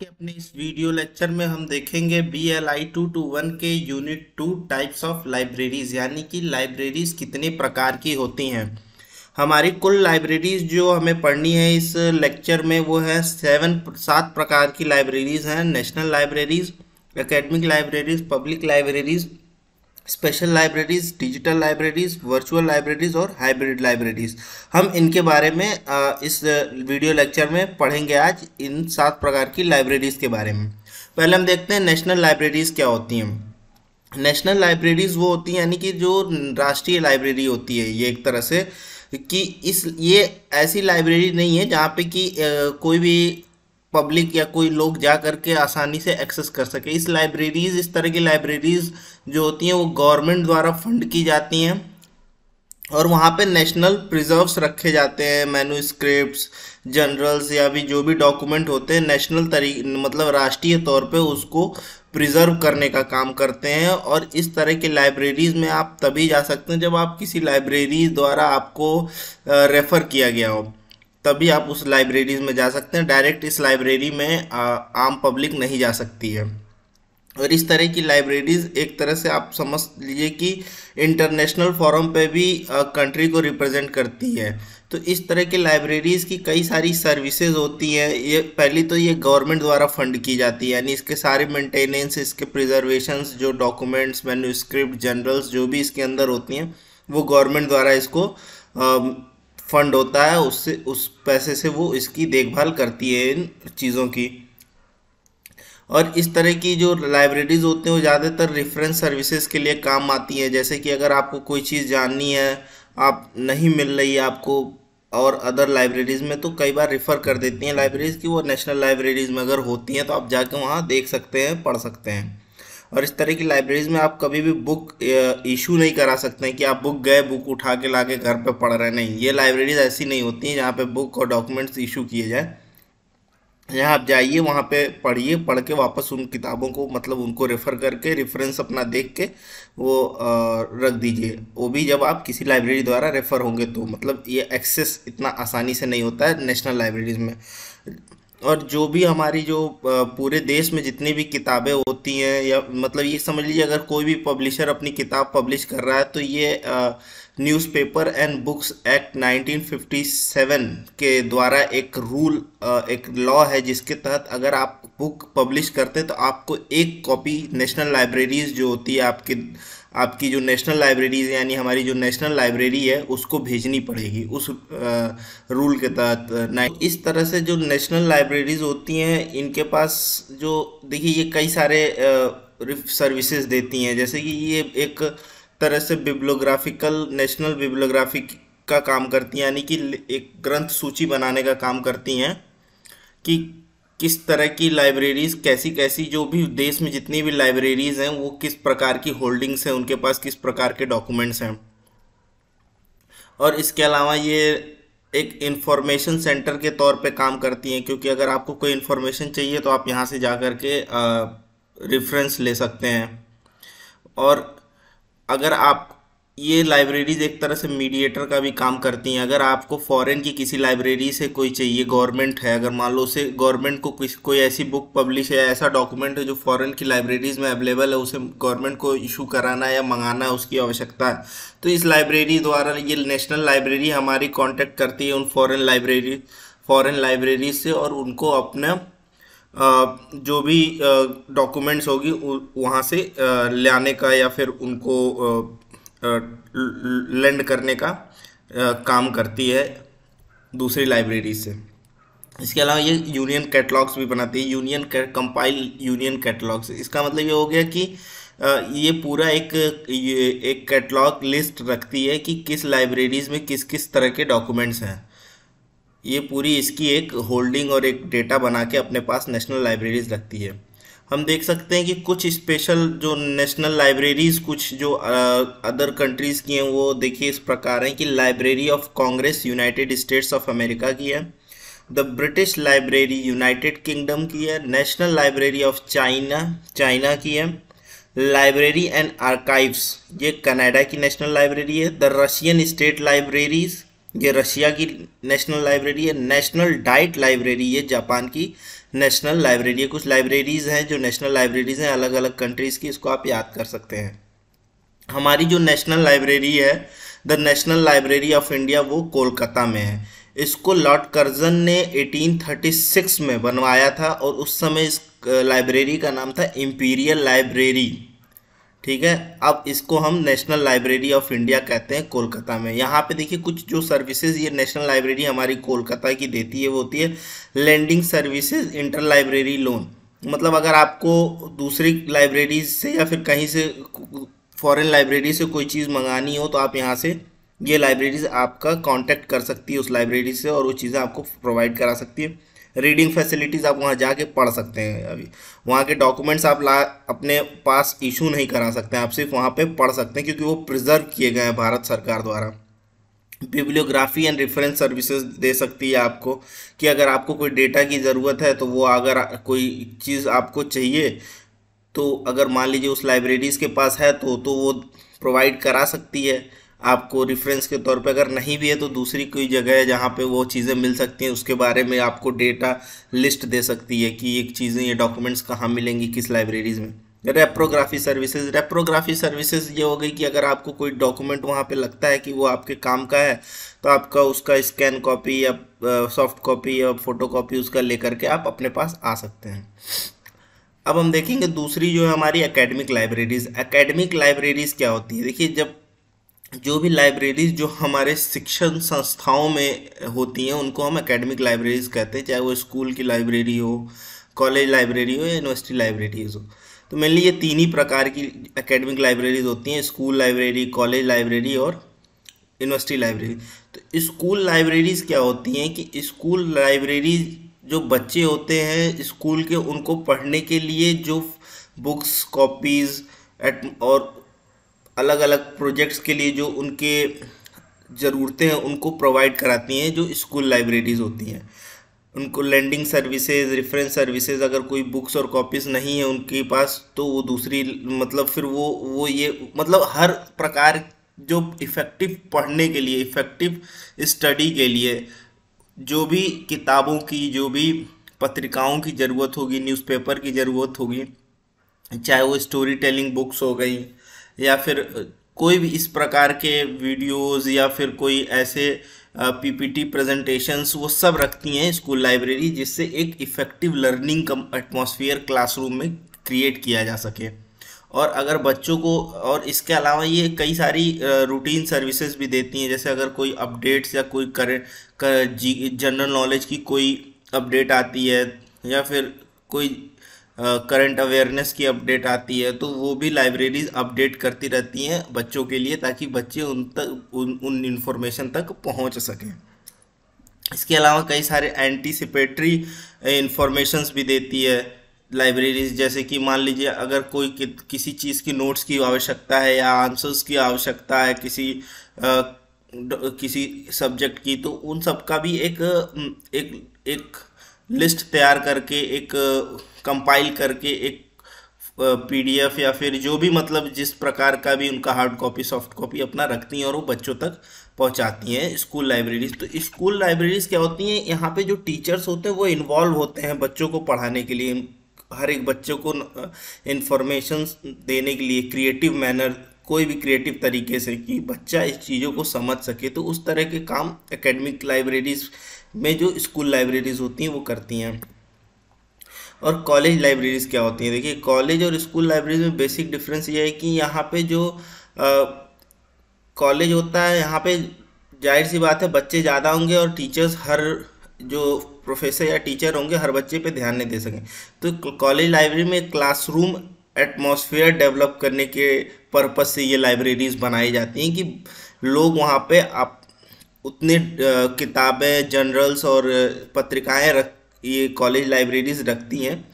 के अपने इस वीडियो लेक्चर में हम देखेंगे BLI 221 के यूनिट 2 टाइप्स ऑफ लाइब्रेरीज, यानी कि लाइब्रेरीज कितने प्रकार की होती हैं। हमारी कुल लाइब्रेरीज जो हमें पढ़नी है इस लेक्चर में वो है 7 प्रकार की लाइब्रेरीज हैं। National libraries, academic libraries, public libraries, special libraries, digital libraries, virtual libraries और हाइब्रिड लाइब्रेरीज। हम इनके बारे में इस वीडियो लेक्चर में पढ़ेंगे आज इन 7 प्रकार की लाइब्रेरीज के बारे में। पहले हम देखते हैं नेशनल लाइब्रेरीज क्या होती हैं। नेशनल लाइब्रेरीज वो होती हैं यानी कि जो राष्ट्रीय लाइब्रेरी होती है, ये एक तरह से कि ये ऐसी लाइब्रेरी नहीं है जहाँ पे कि कोई भी पब्लिक या कोई लोग जा करके आसानी से एक्सेस कर सके। इस तरह की लाइब्रेरीज जो होती हैं वो गवर्नमेंट द्वारा फंड की जाती हैं और वहाँ पे नेशनल प्रिजर्व्स रखे जाते हैं। मैन्युस्क्रिप्ट्स, जर्नल्स या भी जो भी डॉक्यूमेंट होते हैं नेशनल मतलब राष्ट्रीय तौर पे उसको प्रिजर्व करने का काम करते हैं। और इस तरह की लाइब्रेरीज में आप तभी जा सकते हैं जब आप किसी लाइब्रेरी द्वारा आपको रेफ़र किया गया हो, तभी आप उस लाइब्रेरीज में जा सकते हैं। डायरेक्ट इस लाइब्रेरी में आम पब्लिक नहीं जा सकती है। और इस तरह की लाइब्रेरीज एक तरह से आप समझ लीजिए कि इंटरनेशनल फोरम पे भी कंट्री को रिप्रेजेंट करती है। तो इस तरह की लाइब्रेरीज की कई सारी सर्विसेज होती हैं। ये पहली तो ये गवर्नमेंट द्वारा फंड की जाती है, यानी इसके सारे मेंटेनेंस, इसके प्रिजर्वेशंस, जो डॉक्यूमेंट्स, मैन्युस्क्रिप्ट, जर्नल्स जो भी इसके अंदर होती हैं वो गवर्नमेंट द्वारा इसको फंड होता है, उससे उस पैसे से वो इसकी देखभाल करती है इन चीज़ों की। और इस तरह की जो लाइब्रेरीज होती हैं वो ज़्यादातर रेफरेंस सर्विसेज के लिए काम आती हैं। जैसे कि अगर आपको कोई चीज़ जाननी है, आप नहीं मिल रही है आपको और अदर लाइब्रेरीज में, तो कई बार रेफ़र कर देती हैं लाइब्रेरीज की। वो नेशनल लाइब्रेरीज में अगर होती हैं तो आप जाके वहाँ देख सकते हैं, पढ़ सकते हैं। और इस तरह की लाइब्रेरीज में आप कभी भी बुक इशू नहीं करा सकते हैं कि आप बुक गए, बुक उठा के लाके घर पे पढ़ रहे हैं। नहीं, ये लाइब्रेरीज ऐसी नहीं होती हैं जहाँ पे बुक और डॉक्यूमेंट्स इशू किए जाए। यहाँ आप जाइए, वहाँ पे पढ़िए, पढ़ के वापस उन किताबों को मतलब उनको रेफ़र करके रेफरेंस अपना देख के वो रख दीजिए। वो भी जब आप किसी लाइब्रेरी द्वारा रेफ़र होंगे तो, मतलब ये एक्सेस इतना आसानी से नहीं होता है नेशनल लाइब्रेरीज में। और जो भी हमारी जो पूरे देश में जितनी भी किताबें होती हैं, या मतलब ये समझ लीजिए अगर कोई भी पब्लिशर अपनी किताब पब्लिश कर रहा है तो ये न्यूज़पेपर एंड बुक्स एक्ट 1957 के द्वारा एक रूल, एक लॉ है जिसके तहत अगर आप बुक पब्लिश करते हैं तो आपको एक कॉपी नेशनल लाइब्रेरीज जो होती है आपकी जो नेशनल लाइब्रेरीज यानी हमारी जो नेशनल लाइब्रेरी है उसको भेजनी पड़ेगी उस रूल के तहत। इस तरह से जो नेशनल लाइब्रेरीज होती हैं इनके पास जो देखिए ये कई सारे सर्विसेज देती हैं। जैसे कि ये एक तरह से बिब्लियोग्राफिकल, नेशनल बिब्लियोग्राफी का काम करती हैं, यानी कि एक ग्रंथ सूची बनाने का काम करती हैं कि किस तरह की लाइब्रेरीज, कैसी कैसी जो भी देश में जितनी भी लाइब्रेरीज हैं वो किस प्रकार की होल्डिंग्स हैं, उनके पास किस प्रकार के डॉक्यूमेंट्स हैं। और इसके अलावा ये एक इंफॉर्मेशन सेंटर के तौर पे काम करती हैं, क्योंकि अगर आपको कोई इन्फॉर्मेशन चाहिए तो आप यहाँ से जा कर के रेफरेंस ले सकते हैं। और अगर आप ये लाइब्रेरीज एक तरह से मीडिएटर का भी काम करती हैं। अगर आपको फॉरेन की किसी लाइब्रेरी से कोई चाहिए, गवर्नमेंट है, अगर मान लो उसे गवर्नमेंट को कोई ऐसी बुक पब्लिश है, ऐसा डॉक्यूमेंट है जो फॉरेन की लाइब्रेरीज में अवेलेबल है, उसे गवर्नमेंट को इशू कराना या मंगाना है, उसकी आवश्यकता है, तो इस लाइब्रेरी द्वारा ये नेशनल लाइब्रेरी हमारी कांटेक्ट करती है उन फॉरेन लाइब्रेरी से और उनको अपना जो भी डॉक्यूमेंट्स होगी वहाँ से लाने का या फिर उनको लेंड करने का काम करती है दूसरी लाइब्रेरी से। इसके अलावा ये यूनियन कैटलॉग्स भी बनाती है, कंपाइल यूनियन कैटलॉग्स। इसका मतलब ये हो गया कि ये पूरा एक कैटलॉग लिस्ट रखती है कि किस लाइब्रेरीज में किस किस तरह के डॉक्यूमेंट्स हैं। ये पूरी इसकी एक होल्डिंग और एक डेटा बना के अपने पास नेशनल लाइब्रेरीज रखती है। हम देख सकते हैं कि कुछ स्पेशल जो नेशनल लाइब्रेरीज कुछ जो अदर कंट्रीज़ की हैं वो देखिए इस प्रकार हैं कि library of Congress United states of America की है, the British library United kingdom की है, नेशनल लाइब्रेरी ऑफ चाइना की है, लाइब्रेरी एंड आर्काइव्स ये कनाडा की नेशनल लाइब्रेरी है, द रशियन स्टेट लाइब्रेरीज ये रशिया की नेशनल लाइब्रेरी है, नेशनल डाइट लाइब्रेरी ये जापान की नेशनल लाइब्रेरी है। कुछ लाइब्रेरीज हैं जो नेशनल लाइब्रेरीज हैं अलग अलग कंट्रीज़ की, इसको आप याद कर सकते हैं। हमारी जो नेशनल लाइब्रेरी है, the national library of India, वो कोलकाता में है। इसको लॉर्ड कर्जन ने 1836 में बनवाया था और उस समय इस लाइब्रेरी का नाम था इंपीरियल लाइब्रेरी। ठीक है, अब इसको हम नेशनल लाइब्रेरी ऑफ इंडिया कहते हैं कोलकाता में। यहाँ पे देखिए कुछ जो सर्विसेज ये नेशनल लाइब्रेरी हमारी कोलकाता की देती है वो होती है lending services, inter library loan. मतलब अगर आपको दूसरी लाइब्रेरी से या फिर कहीं से फॉरेन लाइब्रेरी से कोई चीज़ मंगानी हो तो आप यहाँ से, ये लाइब्रेरीज आपका कांटेक्ट कर सकती है उस लाइब्रेरी से और वो चीज़ें आपको प्रोवाइड करा सकती है। रीडिंग फैसिलिटीज़, आप वहाँ जाके पढ़ सकते हैं। अभी वहाँ के डॉक्यूमेंट्स आप अपने पास इशू नहीं करा सकते हैं, आप सिर्फ वहाँ पे पढ़ सकते हैं क्योंकि वो प्रिजर्व किए गए हैं भारत सरकार द्वारा। बिब्लियोग्राफी एंड रेफरेंस सर्विसेज दे सकती है आपको, कि अगर आपको कोई डेटा की ज़रूरत है तो वो अगर कोई चीज़ आपको चाहिए तो अगर मान लीजिए उस लाइब्रेरीज़ के पास है तो वो प्रोवाइड करा सकती है आपको रेफरेंस के तौर पे। अगर नहीं भी है तो दूसरी कोई जगह है जहाँ पे वो चीज़ें मिल सकती हैं, उसके बारे में आपको डेटा लिस्ट दे सकती है कि ये चीज़ें, ये डॉक्यूमेंट्स कहाँ मिलेंगी, किस लाइब्रेरीज़ में। रेप्रोग्राफी सर्विसेज, रेप्रोग्राफी सर्विसेज ये हो गई कि अगर आपको कोई डॉक्यूमेंट वहाँ पे लगता है कि वो आपके काम का है तो आपका उसका स्कैन कॉपी या सॉफ्ट कॉपी या फोटो कॉपी उसका लेकर के आप अपने पास आ सकते हैं। अब हम देखेंगे दूसरी जो है हमारी एकेडमिक लाइब्रेरीज। एकेडमिक लाइब्रेरीज क्या होती है? देखिए, जब जो भी लाइब्रेरीज जो हमारे शिक्षण संस्थाओं में होती हैं उनको हम एकेडमिक लाइब्रेरीज कहते हैं, चाहे वो स्कूल की लाइब्रेरी हो, कॉलेज लाइब्रेरी हो या यूनिवर्सिटी लाइब्रेरीज हो। तो मेनली ये तीन ही प्रकार की एकेडमिक लाइब्रेरीज होती हैं, स्कूल लाइब्रेरी, कॉलेज लाइब्रेरी और यूनिवर्सिटी लाइब्रेरी। तो स्कूल लाइब्रेरीज क्या होती हैं कि स्कूल लाइब्रेरीज जो बच्चे होते हैं स्कूल के, उनको पढ़ने के लिए जो बुक्स, कॉपीज़ और अलग अलग प्रोजेक्ट्स के लिए जो उनके ज़रूरतें हैं उनको प्रोवाइड कराती हैं जो स्कूल लाइब्रेरीज़ होती हैं। उनको लेंडिंग सर्विसेज, रेफरेंस सर्विसेज, अगर कोई बुक्स और कॉपीज़ नहीं है उनके पास तो वो दूसरी, मतलब फिर वो ये मतलब हर प्रकार जो इफ़ेक्टिव पढ़ने के लिए, इफ़ेक्टिव स्टडी के लिए जो भी किताबों की, जो भी पत्रिकाओं की ज़रूरत होगी, न्यूज़पेपर की ज़रूरत होगी, चाहे वो स्टोरी टेलिंग बुक्स हो गई या फिर कोई भी इस प्रकार के वीडियोस या फिर कोई ऐसे पीपीटी प्रेजेंटेशंस, वो सब रखती हैं स्कूल लाइब्रेरी, जिससे एक इफ़ेक्टिव लर्निंग एटमॉस्फेयर क्लासरूम में क्रिएट किया जा सके। और अगर बच्चों को, और इसके अलावा ये कई सारी रूटीन सर्विसेज भी देती हैं, जैसे अगर कोई अपडेट्स या कोई जनरल नॉलेज की कोई अपडेट आती है या फिर कोई करंट अवेयरनेस की अपडेट आती है तो वो भी लाइब्रेरीज अपडेट करती रहती हैं बच्चों के लिए, ताकि बच्चे उन इंफॉर्मेशन तक पहुंच सकें। इसके अलावा कई सारे एंटीसिपेटरी इंफॉर्मेशंस भी देती है लाइब्रेरीज, जैसे कि मान लीजिए अगर कोई किसी चीज़ की नोट्स की आवश्यकता है या आंसर्स की आवश्यकता है किसी सब्जेक्ट की, तो उन सब का भी एक लिस्ट तैयार करके, एक कंपाइल करके, एक पीडीएफ या फिर जो भी, मतलब जिस प्रकार का भी उनका हार्ड कॉपी, सॉफ्ट कॉपी अपना रखती हैं और वो बच्चों तक पहुंचाती हैं स्कूल लाइब्रेरीज। तो स्कूल लाइब्रेरीज क्या होती हैं, यहाँ पे जो टीचर्स होते हैं वो इन्वॉल्व होते हैं बच्चों को पढ़ाने के लिए, हर एक बच्चों को इंफॉर्मेशन देने के लिए क्रिएटिव मैनर, कोई भी क्रिएटिव तरीके से, कि बच्चा इस चीज़ों को समझ सके। तो उस तरह के काम एकेडमिक लाइब्रेरीज में जो स्कूल लाइब्रेरीज होती हैं वो करती हैं। और कॉलेज लाइब्रेरीज क्या होती हैं? देखिए, कॉलेज और स्कूल लाइब्रेरीज में बेसिक डिफरेंस ये है कि यहाँ पे जो कॉलेज होता है, यहाँ पे जाहिर सी बात है बच्चे ज़्यादा होंगे और टीचर्स, हर जो प्रोफेसर या टीचर होंगे हर बच्चे पे ध्यान नहीं दे सकें। तो कॉलेज लाइब्रेरी में क्लासरूम एटमॉस्फेयर डेवलप करने के पर्पस से ये लाइब्रेरीज बनाई जाती हैं कि लोग वहाँ पे आप उतने किताबें, जर्नल्स और पत्रिकाएं ये कॉलेज लाइब्रेरीज रखती हैं।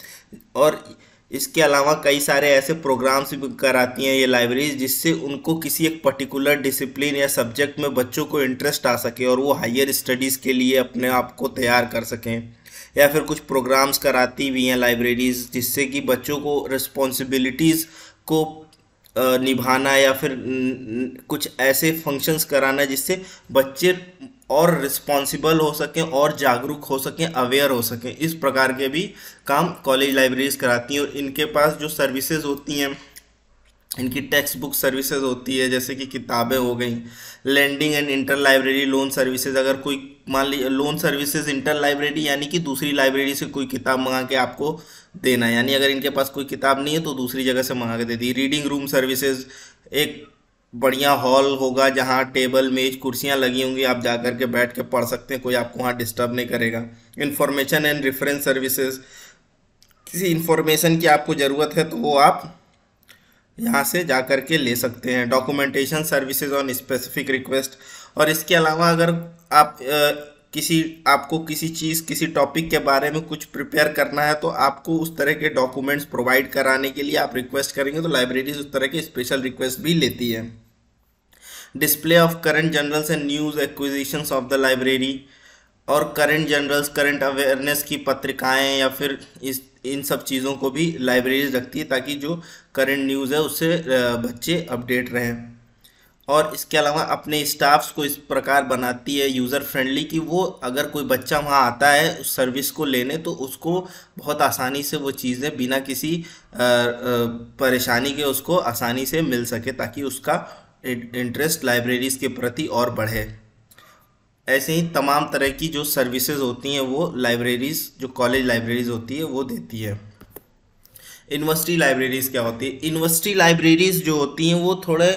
और इसके अलावा कई सारे ऐसे प्रोग्राम्स भी कराती हैं ये लाइब्रेरीज, जिससे उनको किसी एक पर्टिकुलर डिसिप्लिन या सब्जेक्ट में बच्चों को इंटरेस्ट आ सके और वो हायर स्टडीज़ के लिए अपने आप को तैयार कर सकें। या फिर कुछ प्रोग्राम्स कराती भी हैं लाइब्रेरीज, जिससे कि बच्चों को रिस्पॉन्सिबिलिटीज़ को निभाना या फिर कुछ ऐसे फंक्शंस कराना जिससे बच्चे और रिस्पॉन्सिबल हो सकें और जागरूक हो सकें, अवेयर हो सकें। इस प्रकार के भी काम कॉलेज लाइब्रेरीज कराती हैं। और इनके पास जो सर्विसेज होती हैं, इनकी टेक्स्ट बुक सर्विसेज होती है, जैसे कि किताबें हो गई, lending and inter library loan services. अगर कोई मान लीजिए लोन सर्विसेज इंटर लाइब्रेरी यानी कि दूसरी लाइब्रेरी से कोई किताब मंगा के आपको देना, यानी अगर इनके पास कोई किताब नहीं है तो दूसरी जगह से मंगा के दे दी। रीडिंग रूम सर्विसेज, एक बढ़िया हॉल होगा जहाँ टेबल मेज कुर्सियाँ लगी होंगी, आप जा कर के बैठ के पढ़ सकते हैं, कोई आपको वहाँ डिस्टर्ब नहीं करेगा। इंफॉर्मेशन एंड रेफरेंस सर्विसेज, किसी इंफॉर्मेशन की आपको ज़रूरत है तो वो आप यहाँ से जा कर के ले सकते हैं। Documentation services on specific request. और इसके अलावा अगर आप आपको किसी चीज़, किसी टॉपिक के बारे में कुछ प्रिपेयर करना है तो आपको उस तरह के डॉक्यूमेंट्स प्रोवाइड कराने के लिए आप रिक्वेस्ट करेंगे तो लाइब्रेरीज उस तरह के स्पेशल रिक्वेस्ट भी लेती है। Display of current journals and news acquisitions of the library, और करंट जर्नल्स, करंट अवेयरनेस की पत्रिकाएं या फिर इन सब चीज़ों को भी लाइब्रेरीज रखती है ताकि जो करंट न्यूज़ है उससे बच्चे अपडेट रहें। और इसके अलावा अपने स्टाफ्स को इस प्रकार बनाती है यूज़र फ्रेंडली कि वो अगर कोई बच्चा वहाँ आता है उस सर्विस को लेने तो उसको बहुत आसानी से वो चीज़ें बिना किसी परेशानी के उसको आसानी से मिल सके, ताकि उसका इंटरेस्ट लाइब्रेरीज के प्रति और बढ़े। ऐसे ही तमाम तरह की जो सर्विसेज होती हैं वो लाइब्रेरीज, जो कॉलेज लाइब्रेरीज होती है वो देती है। यूनिवर्सिटी लाइब्रेरीज क्या होती है? यूनिवर्सिटी लाइब्रेरीज जो होती हैं वो थोड़े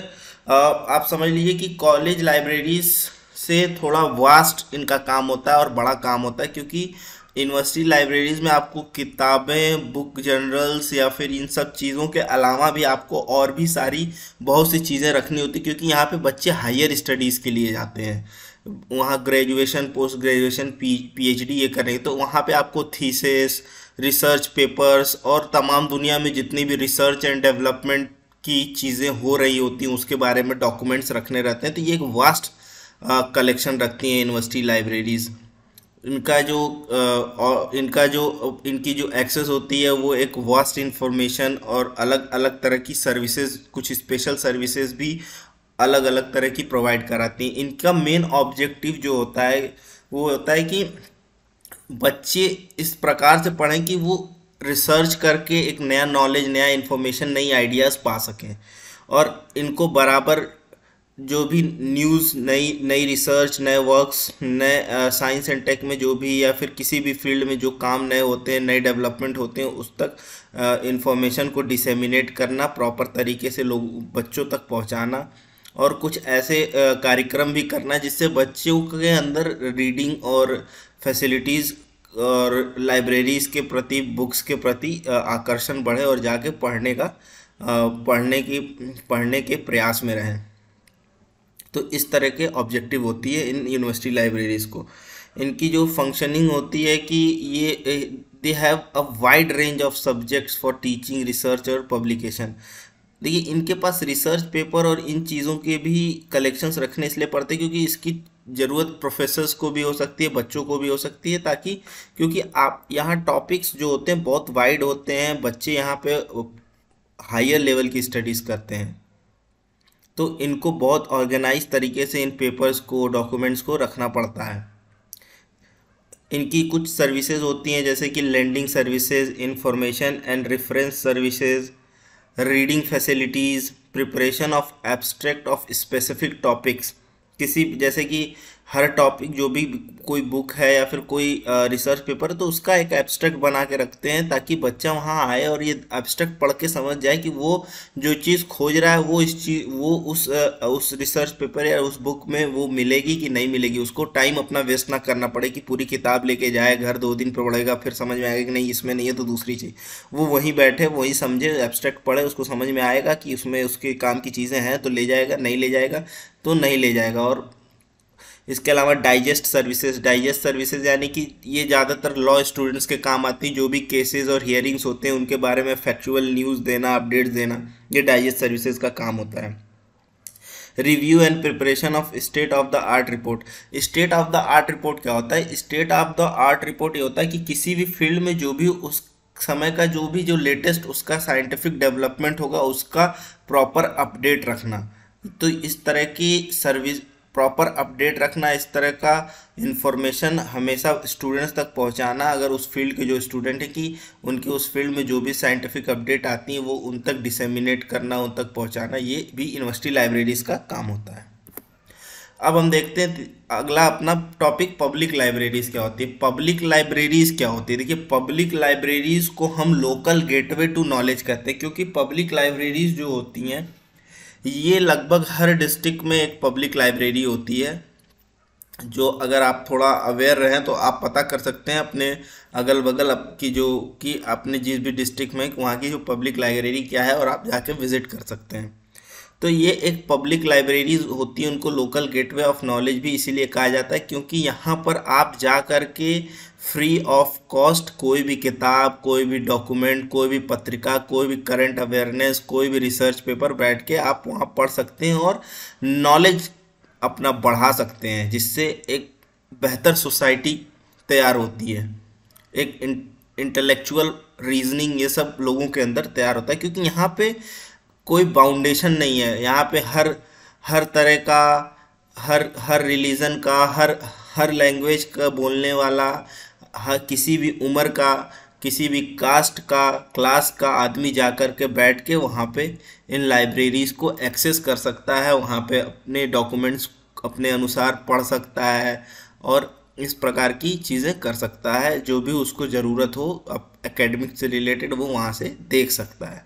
आप समझ लीजिए कि कॉलेज लाइब्रेरीज से थोड़ा वास्ट इनका काम होता है और बड़ा काम होता है, क्योंकि यूनिवर्सिटी लाइब्रेरीज में आपको किताबें, बुक, जर्नल्स या फिर इन सब चीज़ों के अलावा भी आपको और भी सारी बहुत सी चीज़ें रखनी होती, क्योंकि यहाँ पे बच्चे हायर स्टडीज़ के लिए जाते हैं, वहाँ ग्रेजुएशन, पोस्ट ग्रेजुएशन, पीएचडी ये करेंगे, तो वहाँ पे आपको थीसिस, रिसर्च पेपर्स और तमाम दुनिया में जितनी भी रिसर्च एंड डेवलपमेंट की चीज़ें हो रही होती हैं उसके बारे में डॉक्यूमेंट्स रखने रहते हैं। तो ये एक वास्ट कलेक्शन रखती हैं यूनिवर्सिटी लाइब्रेरीज़। इनकी जो एक्सेस होती है वो एक वास्ट इंफॉर्मेशन और अलग अलग तरह की सर्विसेज, कुछ स्पेशल सर्विसेज भी अलग अलग तरह की प्रोवाइड कराती हैं। इनका मेन ऑब्जेक्टिव जो होता है वो होता है कि बच्चे इस प्रकार से पढ़ें कि वो रिसर्च करके एक नया नॉलेज, नया इन्फॉर्मेशन, नई आइडियाज़ पा सकें, और इनको बराबर जो भी न्यूज़, नई रिसर्च, नए वर्क्स, नए साइंस एंड टेक में जो भी या फिर किसी भी फील्ड में जो काम नए होते हैं, नए डेवलपमेंट होते हैं, उस तक इन्फॉर्मेशन को डिसेमिनेट करना, प्रॉपर तरीके से लोग बच्चों तक पहुंचाना, और कुछ ऐसे कार्यक्रम भी करना जिससे बच्चों के अंदर रीडिंग और फैसिलिटीज़ और लाइब्रेरीज़ के प्रति, बुक्स के प्रति आकर्षण बढ़े और जाके पढ़ने के प्रयास में रहें। तो इस तरह के ऑब्जेक्टिव होती है इन यूनिवर्सिटी लाइब्रेरीज़ को। इनकी जो फंक्शनिंग होती है कि ये they have a wide range of subjects for teaching, research और पब्लिकेशन। देखिए इनके पास रिसर्च पेपर और इन चीज़ों के भी कलेक्शंस रखने इसलिए पड़ते हैं क्योंकि इसकी ज़रूरत प्रोफेसर्स को भी हो सकती है, बच्चों को भी हो सकती है, ताकि क्योंकि आप यहाँ टॉपिक्स जो होते हैं बहुत वाइड होते हैं, बच्चे यहाँ पे हायर लेवल की स्टडीज़ करते हैं, तो इनको बहुत ऑर्गेनाइज तरीके से इन पेपर्स को, डॉक्यूमेंट्स को रखना पड़ता है। इनकी कुछ सर्विसेज होती हैं जैसे कि lending services, information and reference services, reading facilities, preparation of abstract of specific topics. किसी जैसे कि हर टॉपिक, जो भी कोई बुक है या फिर कोई रिसर्च पेपर है तो उसका एक एब्स्ट्रैक्ट बना के रखते हैं ताकि बच्चा वहाँ आए और ये एब्स्ट्रैक्ट पढ़ के समझ जाए कि वो जो चीज़ खोज रहा है वो उस रिसर्च पेपर या उस बुक में वो मिलेगी कि नहीं मिलेगी। उसको टाइम अपना वेस्ट ना करना पड़े कि पूरी किताब लेके जाए, घर 2 दिन पर पढ़ेगा, फिर समझ में आएगा कि नहीं इसमें नहीं है तो दूसरी चीज़, वो वहीं बैठे वहीं समझे, एब्स्ट्रैक्ट पढ़े, उसको समझ में आएगा कि उसमें उसके काम की चीज़ें हैं तो ले जाएगा, नहीं ले जाएगा तो नहीं ले जाएगा। और इसके अलावा डाइजेस्ट सर्विसेज यानी कि ये ज़्यादातर लॉ स्टूडेंट्स के काम आती है, जो भी केसेस और हियरिंग्स होते हैं उनके बारे में फैक्चुअल न्यूज़ देना, अपडेट्स देना, ये डाइजेस्ट सर्विसेज का काम होता है। Review and preparation of state of the art report. State of the art report क्या होता है? State of the art report ये होता है कि किसी भी फील्ड में जो भी उस समय का जो लेटेस्ट उसका साइंटिफिक डेवलपमेंट होगा उसका प्रॉपर अपडेट रखना। तो इस तरह की सर्विस प्रॉपर अपडेट रखना, इस तरह का इंफॉर्मेशन हमेशा स्टूडेंट्स तक पहुंचाना, अगर उस फील्ड के जो स्टूडेंट हैं कि उनके उस फील्ड में जो भी साइंटिफिक अपडेट आती हैं वो उन तक डिसेमिनेट करना, उन तक पहुंचाना, ये भी यूनिवर्सिटी लाइब्रेरीज का काम होता है। अब हम देखते हैं अगला अपना टॉपिक, पब्लिक लाइब्रेरीज क्या होती है। पब्लिक लाइब्रेरीज क्या होती है, देखिए पब्लिक लाइब्रेरीज को हम लोकल गेटवे टू नॉलेज कहते हैं, क्योंकि पब्लिक लाइब्रेरीज जो होती हैं ये लगभग हर डिस्ट्रिक्ट में एक पब्लिक लाइब्रेरी होती है, जो अगर आप थोड़ा अवेयर रहें तो आप पता कर सकते हैं अपने अगल बगल की जो कि अपने जिस भी डिस्ट्रिक्ट में वहाँ की जो पब्लिक लाइब्रेरी क्या है, और आप जाके विजिट कर सकते हैं। तो ये एक पब्लिक लाइब्रेरीज होती है, उनको लोकल गेटवे ऑफ नॉलेज भी इसीलिए कहा जाता है क्योंकि यहाँ पर आप जा कर के फ्री ऑफ कॉस्ट कोई भी किताब, कोई भी डॉक्यूमेंट, कोई भी पत्रिका, कोई भी करंट अवेयरनेस, कोई भी रिसर्च पेपर बैठ के आप वहाँ पढ़ सकते हैं और नॉलेज अपना बढ़ा सकते हैं, जिससे एक बेहतर सोसाइटी तैयार होती है, एक इंटेलेक्चुअल रीजनिंग ये सब लोगों के अंदर तैयार होता है, क्योंकि यहाँ पे कोई बाउंडेशन नहीं है। यहाँ पे हर तरह का, हर रिलीजन का, हर लैंग्वेज का बोलने वाला, किसी भी उम्र का, किसी भी कास्ट का, क्लास का आदमी जा कर के बैठ के वहाँ पे इन लाइब्रेरीज को एक्सेस कर सकता है, वहाँ पे अपने डॉक्यूमेंट्स अपने अनुसार पढ़ सकता है और इस प्रकार की चीज़ें कर सकता है, जो भी उसको ज़रूरत हो एकेडमिक से रिलेटेड वो वहाँ से देख सकता है।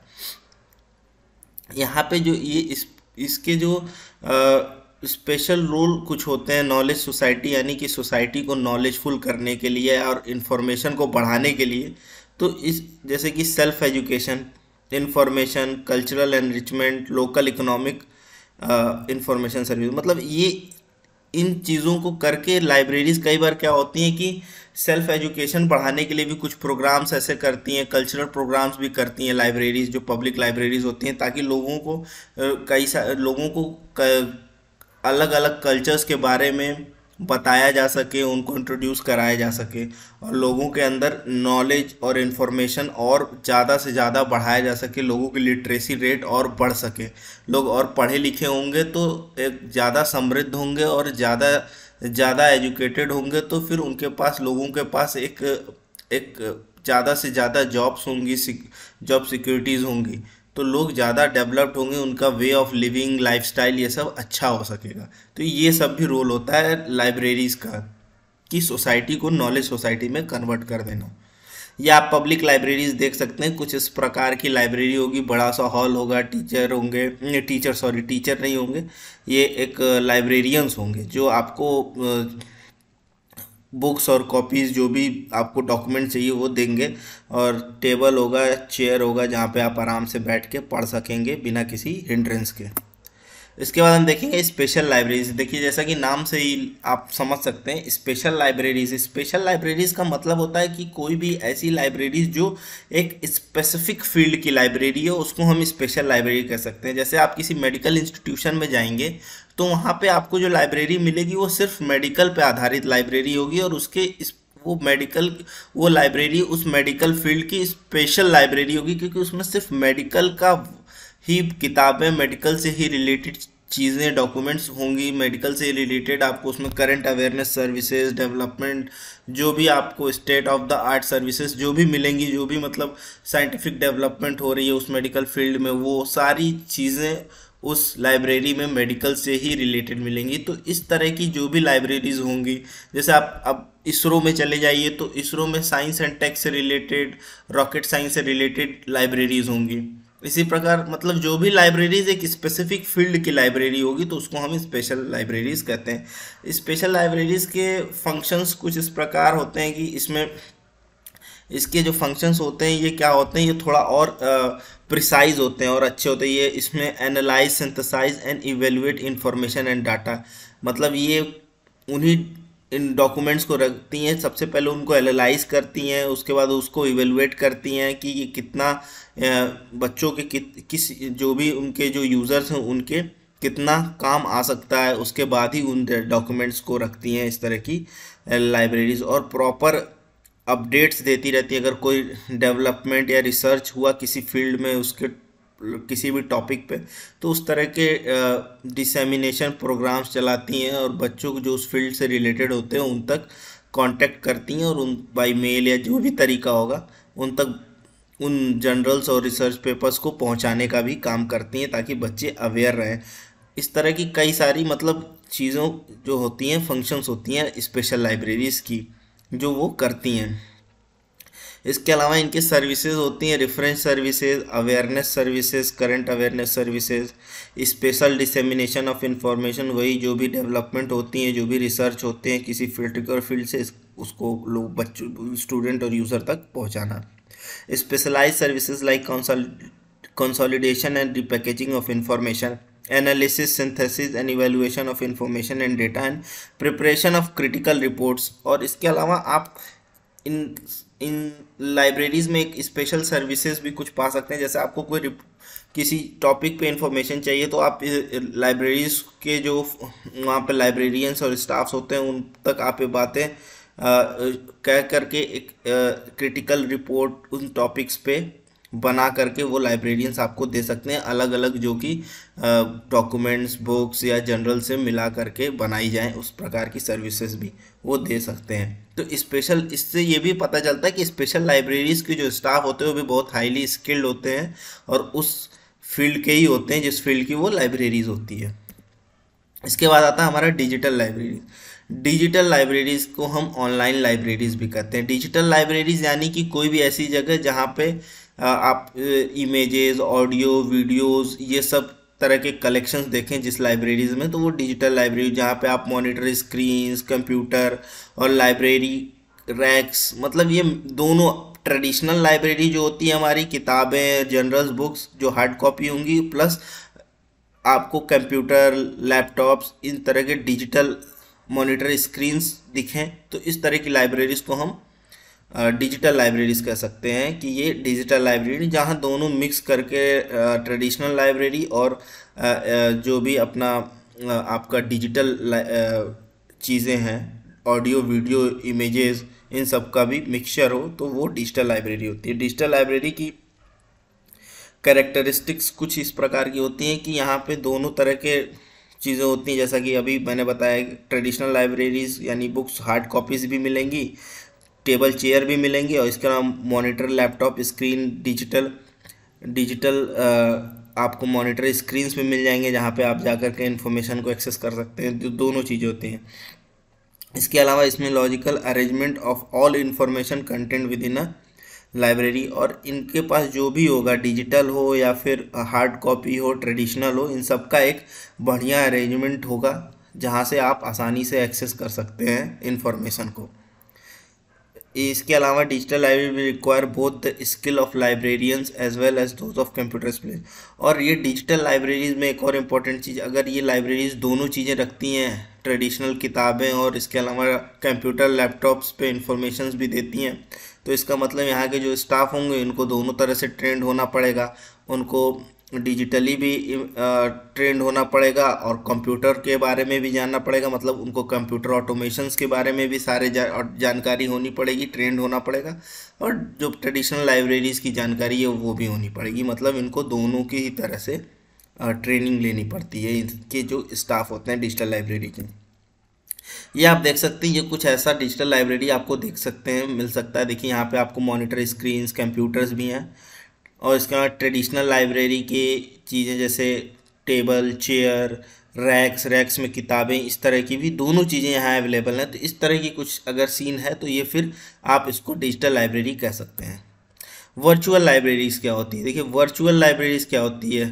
यहाँ पे जो ये इसके जो स्पेशल रोल कुछ होते हैं नॉलेज सोसाइटी, यानी कि सोसाइटी को नॉलेजफुल करने के लिए और इन्फॉर्मेशन को बढ़ाने के लिए, तो इस जैसे कि self education, information, cultural enrichment, local economic information service, मतलब ये इन चीज़ों को करके लाइब्रेरीज कई बार क्या होती हैं कि सेल्फ एजुकेशन बढ़ाने के लिए भी कुछ प्रोग्राम्स ऐसे करती हैं, कल्चरल प्रोग्राम्स भी करती हैं लाइब्रेरीज, जो पब्लिक लाइब्रेरीज होती हैं, ताकि लोगों को लोगों को अलग अलग कल्चर्स के बारे में बताया जा सके, उनको इंट्रोड्यूस कराया जा सके और लोगों के अंदर नॉलेज और इन्फॉर्मेशन और ज़्यादा से ज़्यादा बढ़ाया जा सके, लोगों की लिटरेसी रेट और बढ़ सके। लोग और पढ़े लिखे होंगे तो एक ज़्यादा समृद्ध होंगे और ज़्यादा एजुकेटेड होंगे, तो फिर उनके पास, लोगों के पास एक ज़्यादा से ज़्यादा जॉब्स होंगी, जॉब सिक्योरिटीज़ होंगी, तो लोग ज़्यादा डेवलप्ड होंगे, उनका वे ऑफ लिविंग, लाइफस्टाइल ये सब अच्छा हो सकेगा। तो ये सब भी रोल होता है लाइब्रेरीज़ का कि सोसाइटी को नॉलेज सोसाइटी में कन्वर्ट कर देना। या आप पब्लिक लाइब्रेरीज देख सकते हैं, कुछ इस प्रकार की लाइब्रेरी होगी, बड़ा सा हॉल होगा, टीचर नहीं होंगे, ये एक लाइब्रेरियंस होंगे जो आपको बुक्स और कॉपीज़ जो भी आपको डॉक्यूमेंट चाहिए वो देंगे, और टेबल होगा, चेयर होगा जहाँ पे आप आराम से बैठ के पढ़ सकेंगे बिना किसी हिंड्रेंस के। इसके बाद हम देखेंगे स्पेशल लाइब्रेरीज। देखिए जैसा कि नाम से ही आप समझ सकते हैं स्पेशल लाइब्रेरीज, स्पेशल लाइब्रेरीज का मतलब होता है कि कोई भी ऐसी लाइब्रेरीज जो एक स्पेसिफिक फील्ड की लाइब्रेरी है उसको हम स्पेशल लाइब्रेरी कह सकते हैं। जैसे आप किसी मेडिकल इंस्टीट्यूशन में जाएंगे तो वहाँ पे आपको जो लाइब्रेरी मिलेगी वो सिर्फ मेडिकल पे आधारित लाइब्रेरी होगी, और उसके वो लाइब्रेरी उस मेडिकल फील्ड की स्पेशल लाइब्रेरी होगी, क्योंकि उसमें सिर्फ मेडिकल का ही किताबें, मेडिकल से ही रिलेटेड चीज़ें, डॉक्यूमेंट्स होंगी, मेडिकल से रिलेटेड आपको उसमें करंट अवेयरनेस सर्विसेज, डेवलपमेंट, जो भी आपको state of the art services जो भी मिलेंगी, जो भी मतलब साइंटिफिक डेवलपमेंट हो रही है उस मेडिकल फील्ड में, वो सारी चीज़ें उस लाइब्रेरी में मेडिकल से ही रिलेटेड मिलेंगी। तो इस तरह की जो भी लाइब्रेरीज होंगी, जैसे आप अब इसरो में चले जाइए तो इसरो में साइंस एंड टेक से रिलेटेड, रॉकेट साइंस से रिलेटेड लाइब्रेरीज होंगी। इसी प्रकार मतलब जो भी लाइब्रेरीज एक स्पेसिफिक फील्ड की लाइब्रेरी होगी तो उसको हम स्पेशल लाइब्रेरीज कहते हैं। स्पेशल लाइब्रेरीज के फंक्शंस कुछ इस प्रकार होते हैं कि इसमें इसके जो फंक्शंस होते हैं ये क्या होते हैं, ये थोड़ा और प्रिसाइज होते हैं और अच्छे होते हैं। ये इसमें analyse, synthesise and evaluate information and data, मतलब ये उन्हीं इन डॉक्यूमेंट्स को रखती हैं, सबसे पहले उनको एनालाइज करती हैं, उसके बाद उसको इवेलुएट करती हैं कि ये कितना बच्चों के किस जो भी उनके जो यूज़र्स हैं उनके कितना काम आ सकता है, उसके बाद ही उन डॉक्यूमेंट्स को रखती हैं इस तरह की लाइब्रेरीज, और प्रॉपर अपडेट्स देती रहती है। अगर कोई डेवलपमेंट या रिसर्च हुआ किसी फील्ड में, उसके किसी भी टॉपिक पे, तो उस तरह के डिसेमिनेशन प्रोग्राम्स चलाती हैं और बच्चों को जो उस फील्ड से रिलेटेड होते हैं उन तक कांटेक्ट करती हैं और उन बाई मेल या जो भी तरीका होगा उन तक उन जर्नल्स और रिसर्च पेपर्स को पहुंचाने का भी काम करती हैं ताकि बच्चे अवेयर रहें। इस तरह की कई सारी मतलब चीज़ों जो होती हैं, फंक्शंस होती हैं स्पेशल लाइब्रेरीज़ की, जो वो करती हैं। इसके अलावा इनके सर्विसेज होती हैं reference services, awareness services, current awareness services, special dissemination of information, वही जो भी डेवलपमेंट होती हैं, जो भी रिसर्च होते हैं किसी पर्टिकुलर फील्ड से उसको लोग बच्चों, स्टूडेंट और यूज़र तक पहुंचाना। Specialise services like consolidation and repackaging of information, analysis, synthesis and evaluation of information and data, and preparation of critical reports। और इसके अलावा आप इन इन लाइब्रेरीज में एक स्पेशल सर्विसेज भी कुछ पा सकते हैं। जैसे आपको कोई किसी टॉपिक पे इंफॉर्मेशन चाहिए तो आप लाइब्रेरीज के जो वहाँ पे लाइब्रेरियंस और स्टाफ्स होते हैं उन तक आप ये बातें कह करके एक क्रिटिकल रिपोर्ट उन टॉपिक्स पे बना करके वो लाइब्रेरियंस आपको दे सकते हैं, अलग अलग जो कि डॉक्यूमेंट्स, बुक्स या जनरल से मिला करके बनाई जाएं, उस प्रकार की सर्विसेज भी वो दे सकते हैं। तो स्पेशल, इससे ये भी पता चलता है कि स्पेशल लाइब्रेरीज़ के जो स्टाफ होते हैं वो भी बहुत हाईली स्किल्ड होते हैं और उस फील्ड के ही होते हैं जिस फील्ड की वो लाइब्रेरीज होती है। इसके बाद आता है हमारा डिजिटल लाइब्रेरी। डिजिटल लाइब्रेरीज़ को हम ऑनलाइन लाइब्रेरीज़ भी कहते हैं। डिजिटल लाइब्रेरीज़ यानी कि कोई भी ऐसी जगह जहाँ पे आप इमेजेस, ऑडियो, वीडियोस, ये सब तरह के कलेक्शंस देखें जिस लाइब्रेरीज़ में, तो वो डिजिटल लाइब्रेरी, जहाँ पे आप मॉनिटर स्क्रीन्स, कंप्यूटर और लाइब्रेरी रैक्स, मतलब ये दोनों ट्रेडिशनल लाइब्रेरी जो होती है हमारी किताबें, जर्नल्स, बुक्स जो हार्ड कॉपी होंगी, प्लस आपको कंप्यूटर, लैपटॉप्स, इन तरह के डिजिटल मॉनिटर स्क्रीन्स दिखें, तो इस तरह की लाइब्रेरीज़ को हम डिजिटल लाइब्रेरीज कह सकते हैं कि ये डिजिटल लाइब्रेरी जहाँ दोनों मिक्स करके ट्रेडिशनल लाइब्रेरी और जो भी अपना आपका डिजिटल चीज़ें हैं, ऑडियो, वीडियो, इमेजेस, इन सब का भी मिक्सचर हो, तो वो डिजिटल लाइब्रेरी होती है। डिजिटल लाइब्रेरी की कैरेक्टरिस्टिक्स कुछ इस प्रकार की होती हैं कि यहाँ पे दोनों तरह के चीज़ें होती हैं, जैसा कि अभी मैंने बताया। ट्रेडिशनल लाइब्रेरीज यानी बुक्स हार्ड कॉपीज़ भी मिलेंगी, टेबल चेयर भी मिलेंगी, और इसके अलावा मॉनिटर, लैपटॉप स्क्रीन, डिजिटल आपको मॉनिटर स्क्रीन्स भी मिल जाएंगे जहाँ पे आप जाकर के इन्फॉर्मेशन को एक्सेस कर सकते हैं। जो दोनों चीज़ें होती हैं। इसके अलावा इसमें logical arrangement of all information content with in a library, और इनके पास जो भी होगा, डिजिटल हो या फिर हार्ड कॉपी हो, ट्रेडिशनल हो, इन सब का एक बढ़िया अरेंजमेंट होगा जहाँ से आप आसानी से एक्सेस कर सकते हैं इंफॉर्मेशन को। इसके अलावा digital library require both the skill of librarians as well as those of computer skills. और ये डिजिटल लाइब्रेरीज में एक और इम्पॉर्टेंट चीज़, अगर ये लाइब्रेरीज दोनों चीज़ें रखती हैं, ट्रेडिशनल किताबें और इसके अलावा कंप्यूटर, लैपटॉप्स पे इंफॉर्मेशंस भी देती हैं, तो इसका मतलब यहाँ के जो स्टाफ होंगे उनको दोनों तरह से ट्रेंड होना पड़ेगा। उनको डिजिटली भी ट्रेंड होना पड़ेगा और कंप्यूटर के बारे में भी जानना पड़ेगा, मतलब उनको कंप्यूटर ऑटोमेशंस के बारे में भी सारे जानकारी होनी पड़ेगी, ट्रेंड होना पड़ेगा, और जो ट्रेडिशनल लाइब्रेरीज़ की जानकारी है वो भी होनी पड़ेगी। मतलब इनको दोनों की ही तरह से ट्रेनिंग लेनी पड़ती है इनके जो स्टाफ होते हैं डिजिटल लाइब्रेरी के। ये आप देख सकते हैं, ये कुछ ऐसा डिजिटल लाइब्रेरी आपको देख सकते हैं, मिल सकता है। देखिए यहाँ पे आपको मॉनिटर स्क्रीन्स, कंप्यूटर्स भी हैं, और इसके बाद ट्रेडिशनल लाइब्रेरी की चीज़ें जैसे टेबल, चेयर, रैक्स में किताबें, इस तरह की भी दोनों चीज़ें यहाँ अवेलेबल हैं। तो इस तरह की कुछ अगर सीन है तो ये फिर आप इसको डिजिटल लाइब्रेरी कह सकते हैं। वर्चुअल लाइब्रेरीज़ क्या होती है? देखिए वर्चुअल लाइब्रेरीज़ क्या होती है?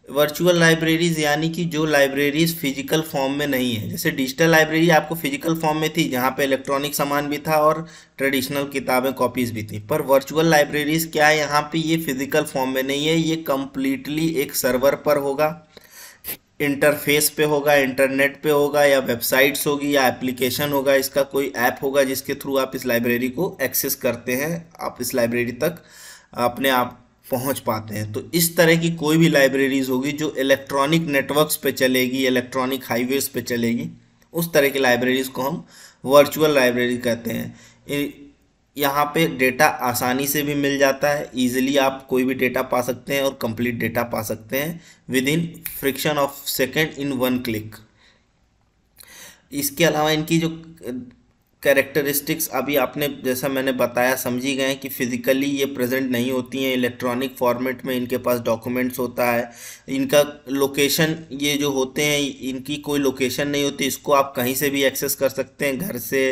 वर्चुअल लाइब्रेरीज़ यानी कि जो लाइब्रेरीज़ फिजिकल फॉर्म में नहीं है। जैसे डिजिटल लाइब्रेरी आपको फिजिकल फॉर्म में थी जहाँ पे इलेक्ट्रॉनिक सामान भी था और ट्रेडिशनल किताबें, कॉपीज़ भी थी, पर वर्चुअल लाइब्रेरीज़ क्या है, यहाँ पे ये फिजिकल फॉर्म में नहीं है, ये कम्प्लीटली एक सर्वर पर होगा, इंटरफेस पे होगा, इंटरनेट पे होगा, या वेबसाइट्स होगी, या एप्लीकेशन होगा, इसका कोई ऐप होगा जिसके थ्रू आप इस लाइब्रेरी को एक्सेस करते हैं, आप इस लाइब्रेरी तक अपने आप पहुंच पाते हैं। तो इस तरह की कोई भी लाइब्रेरीज होगी जो इलेक्ट्रॉनिक नेटवर्क्स पे चलेगी, इलेक्ट्रॉनिक हाईवेज पे चलेगी, उस तरह की लाइब्रेरीज को हम वर्चुअल लाइब्रेरी कहते हैं। यहाँ पे डेटा आसानी से भी मिल जाता है, इजीली आप कोई भी डेटा पा सकते हैं और कंप्लीट डेटा पा सकते हैं with in friction of second in 1 click. इसके अलावा इनकी जो कैरेक्टरिस्टिक्स अभी आपने जैसा मैंने बताया समझी गए कि फिजिकली ये प्रेजेंट नहीं होती हैं, इलेक्ट्रॉनिक फॉर्मेट में इनके पास डॉक्यूमेंट्स होता है। इनका लोकेशन, ये जो होते हैं इनकी कोई लोकेशन नहीं होती, इसको आप कहीं से भी एक्सेस कर सकते हैं, घर से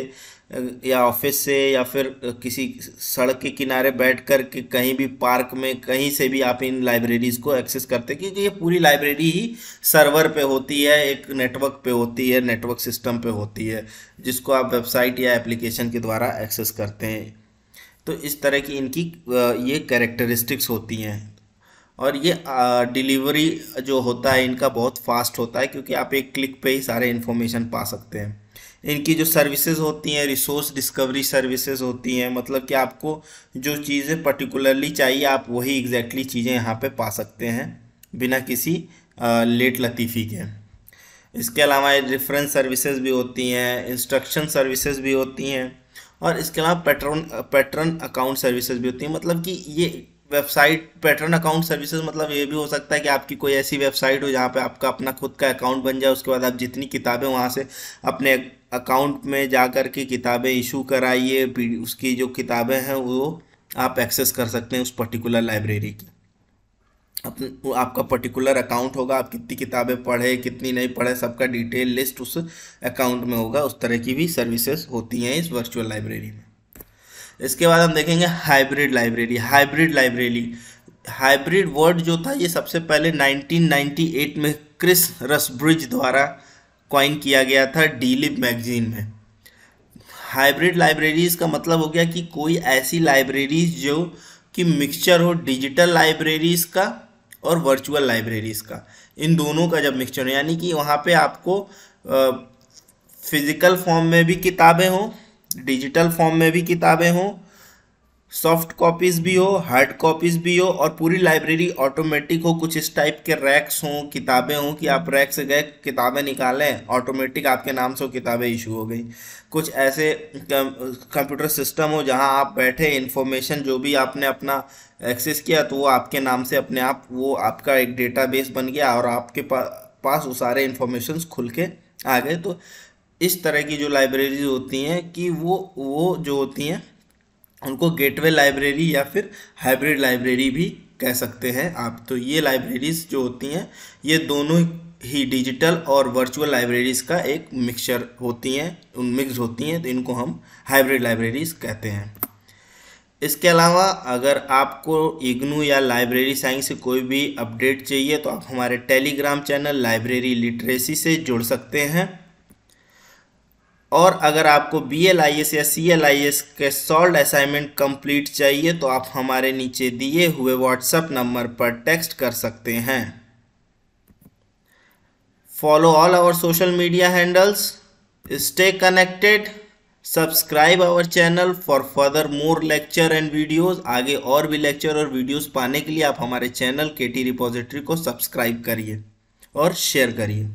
या ऑफिस से या फिर किसी सड़क के किनारे बैठ कर के कहीं भी पार्क में कहीं से भी आप इन लाइब्रेरीज़ को एक्सेस करते हैं, क्योंकि ये पूरी लाइब्रेरी ही सर्वर पे होती है, एक नेटवर्क पे होती है, नेटवर्क सिस्टम पे होती है, जिसको आप वेबसाइट या एप्लीकेशन के द्वारा एक्सेस करते हैं। तो इस तरह की इनकी ये कैरेक्टरिस्टिक्स होती हैं। और ये डिलीवरी जो होता है इनका बहुत फास्ट होता है, क्योंकि आप एक क्लिक पे ही सारे इन्फॉर्मेशन पा सकते हैं। इनकी जो सर्विसेज होती हैं रिसोर्स डिस्कवरी सर्विसेज होती हैं, मतलब कि आपको जो चीज़ें पर्टिकुलरली चाहिए आप वही एग्जैक्टली चीज़ें यहाँ पे पा सकते हैं बिना किसी लेट लतीफ़ी के। इसके अलावा रेफरेंस सर्विसेज भी होती हैं, इंस्ट्रक्शन सर्विसेज भी होती हैं, और इसके अलावा पैटर्न अकाउंट सर्विसेज भी होती हैं। मतलब कि ये वेबसाइट पैटर्न अकाउंट सर्विसेज मतलब ये भी हो सकता है कि आपकी कोई ऐसी वेबसाइट हो जहाँ पे आपका अपना खुद का अकाउंट बन जाए, उसके बाद आप जितनी किताबें वहाँ से अपने अकाउंट में जा कर के किताबें इशू कराइए, उसकी जो किताबें हैं वो आप एक्सेस कर सकते हैं उस पर्टिकुलर लाइब्रेरी की। आपका पर्टिकुलर अकाउंट होगा, आप कितनी किताबें पढ़े कितनी नहीं पढ़े सबका डिटेल लिस्ट उस अकाउंट में होगा। उस तरह की भी सर्विसेज होती हैं इस वर्चुअल लाइब्रेरी में। इसके बाद हम देखेंगे हाइब्रिड लाइब्रेरी। हाइब्रिड वर्ड जो था ये सबसे पहले 1998 में क्रिस रसब्रिज द्वारा कॉइन किया गया था डीलिब मैगजीन में। हाइब्रिड लाइब्रेरीज का मतलब हो गया कि कोई ऐसी लाइब्रेरीज जो कि मिक्सचर हो डिजिटल लाइब्रेरीज का और वर्चुअल लाइब्रेरीज का, इन दोनों का जब मिक्सचर हो, यानी कि वहाँ पे आपको फिजिकल फॉर्म में भी किताबें हों, डिजिटल फॉर्म में भी किताबें हों, सॉफ्ट कॉपीज़ भी हो, हार्ड कॉपीज़ भी हो, और पूरी लाइब्रेरी ऑटोमेटिक हो। कुछ इस टाइप के रैक्स हों, किताबें हों कि आप रैक से गए किताबें निकालें, ऑटोमेटिक आपके नाम से वो किताबें इशू हो गई। कुछ ऐसे कंप्यूटर सिस्टम हो जहां आप बैठे इन्फॉर्मेशन जो भी आपने अपना एक्सेस किया तो वो आपके नाम से अपने आप वो आपका एक डेटाबेस बन गया और आपके पास वो सारे इन्फॉर्मेशंस खुल के आ गए। तो इस तरह की जो लाइब्रेरीज होती हैं कि वो जो होती हैं उनको गेटवे लाइब्रेरी या फिर हाइब्रिड लाइब्रेरी भी कह सकते हैं आप। तो ये लाइब्रेरीज जो होती हैं ये दोनों ही डिजिटल और वर्चुअल लाइब्रेरीज का एक मिक्सचर होती हैं, मिक्स होती हैं, तो इनको हम हाइब्रिड लाइब्रेरीज कहते हैं। इसके अलावा अगर आपको इग्नू या लाइब्रेरी साइंस से कोई भी अपडेट चाहिए तो आप हमारे टेलीग्राम चैनल लाइब्रेरी लिटरेसी से जुड़ सकते हैं। और अगर आपको BLIS या CLIS के सॉल्व्ड असाइनमेंट कंप्लीट चाहिए तो आप हमारे नीचे दिए हुए व्हाट्सएप नंबर पर टेक्स्ट कर सकते हैं। Follow all our social media handles, stay connected, subscribe our channel for further more lecture and videos. आगे और भी लेक्चर और वीडियोस पाने के लिए आप हमारे चैनल KT रिपोजिटरी को सब्सक्राइब करिए और शेयर करिए।